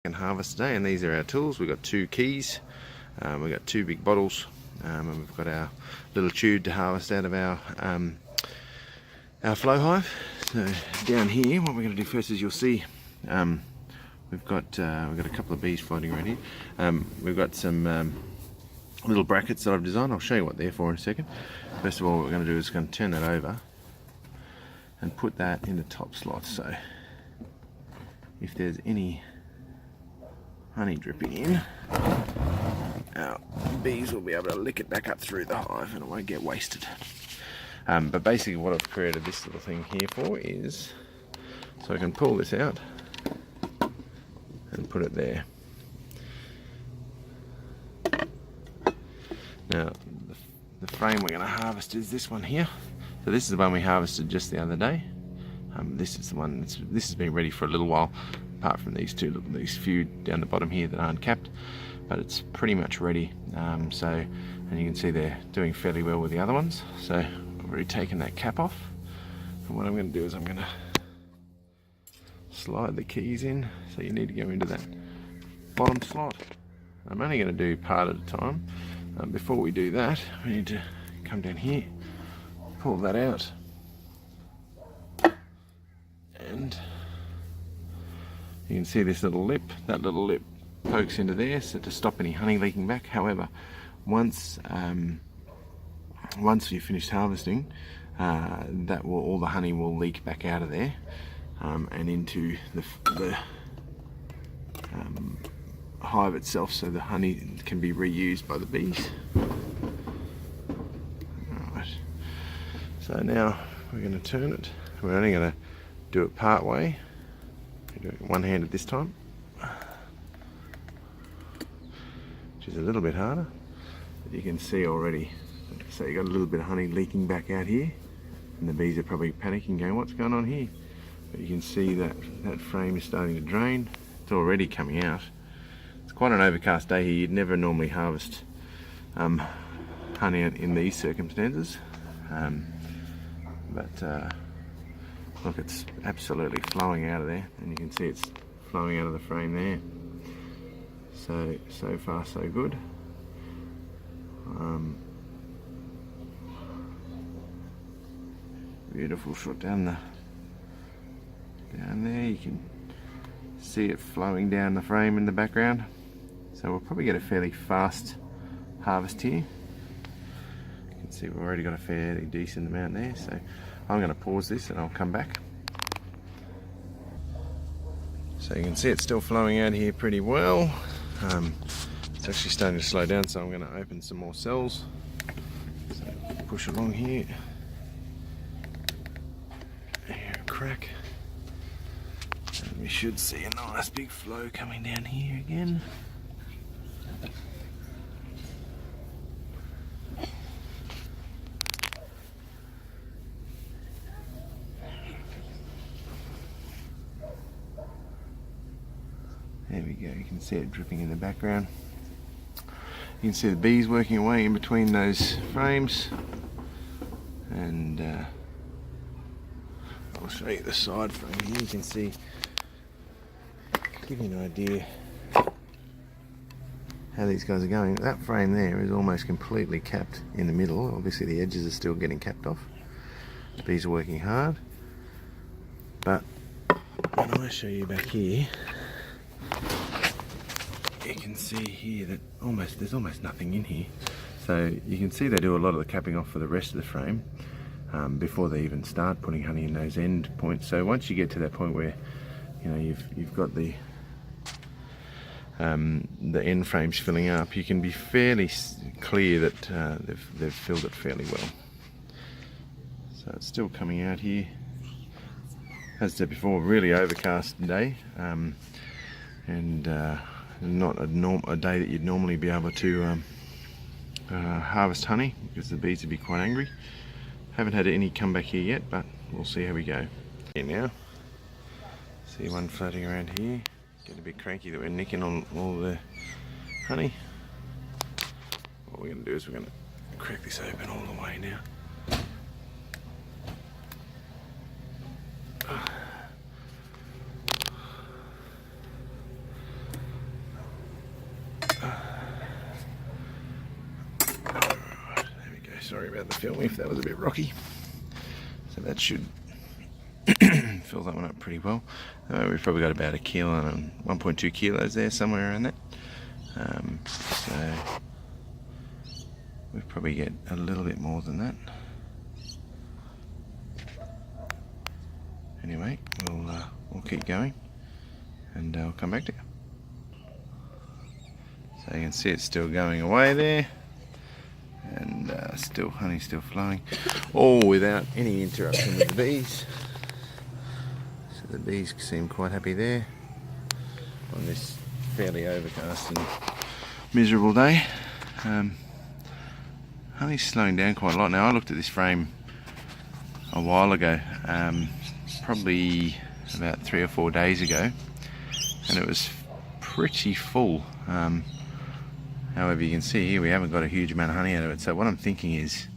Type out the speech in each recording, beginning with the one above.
And harvest today, and these are our tools. We've got 2 keys, we've got 2 big bottles, and we've got our little tube to harvest out of our flow hive. So down here, what we're going to do first is you'll see we've got a couple of bees floating around here. We've got some little brackets that I've designed. I'll show you what they're for in a second. First of all, what we're going to do is going to turn that over and put that in the top slot. So if there's any honey dripping in, our bees will be able to lick it back up through the hive and it won't get wasted. But basically what I've created this little thing here for is so I can pull this out and put it there. Now the frame we're going to harvest is this one here. So this is the one we harvested just the other day. This is the one this has been ready for a little while, apart from these few down the bottom here that aren't capped, but it's pretty much ready. And you can see they're doing fairly well with the other ones. So I've already taken that cap off, and what I'm going to do is I'm going to slide the keys in. So you need to go into that bottom slot. I'm only going to do part at a time. Before we do that, we need to come down here, pull that out, and you can see this little lip. That little lip pokes into there, so to stop any honey leaking back. However, once you've finished harvesting, all the honey will leak back out of there and into the hive itself, so the honey can be reused by the bees. Alright, so now we're going to turn it. We're only going to do it part way. Do it one-handed this time, which is a little bit harder, but you can see already. So you got a little bit of honey leaking back out here, and the bees are probably panicking, going, "What's going on here?" But you can see that frame is starting to drain. It's already coming out. It's quite an overcast day here. You'd never normally harvest honey in these circumstances, but look, it's absolutely flowing out of there, and you can see it's flowing out of the frame there. So far so good. Beautiful shot down there. You can see it flowing down the frame in the background. So we'll probably get a fairly fast harvest here. You can see we've already got a fairly decent amount there. So I'm going to pause this and I'll come back. So you can see it's still flowing out here pretty well. It's actually starting to slow down, so I'm going to open some more cells. So push along here. Here, a crack. And we should see a nice big flow coming down here again. There we go, you can see it dripping in the background. You can see the bees working away in between those frames, and I'll show you the side frame here. You can see, give you an idea how these guys are going. That frame there is almost completely capped in the middle. Obviously the edges are still getting capped off. The bees are working hard, but when I show you back here, you can see here that there's almost nothing in here. So you can see they do a lot of the capping off for the rest of the frame before they even start putting honey in those end points. So once you get to that point where you've got the end frames filling up, you can be fairly clear that they've filled it fairly well. So it's still coming out here. As I said before, really overcast day, and not a day that you'd normally be able to harvest honey, because the bees would be quite angry. Haven't had any come back here yet, but we'll see how we go. Here now, see one floating around here. Getting a bit cranky that we're nicking on all the honey. What we're going to do is we're going to crack this open all the way now. sorry about the film if that was a bit rocky. So that should fill that one up pretty well. We've probably got about a kilo and 1.2 kilos there, somewhere around that. So we'll probably get a little bit more than that. Anyway, we'll keep going, and I'll come back to you. So you can see it's still going away there, and still honey still flowing, all without any interruption with the bees. So the bees seem quite happy there on this fairly overcast and miserable day. Honey's slowing down quite a lot now. I looked at this frame a while ago, probably about 3 or 4 days ago, and it was pretty full. However, you can see here we haven't got a huge amount of honey out of it. So what I'm thinking is,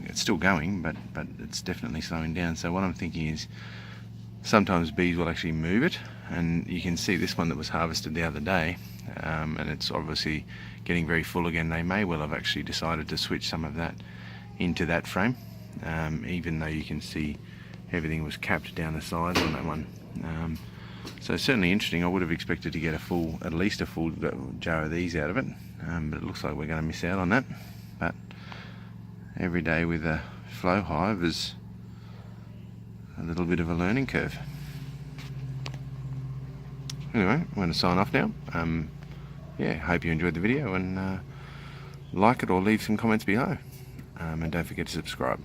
it's still going, but it's definitely slowing down. So what I'm thinking is, sometimes bees will actually move it, and you can see this one that was harvested the other day, and it's obviously getting very full again. They may well have actually decided to switch some of that into that frame, even though you can see everything was capped down the sides on that one. So certainly interesting. I would have expected to get at least a full jar of these out of it, but it looks like we're going to miss out on that. But every day with a flow hive is a little bit of a learning curve. Anyway, I'm going to sign off now. Yeah, hope you enjoyed the video, and like it or leave some comments below, and don't forget to subscribe.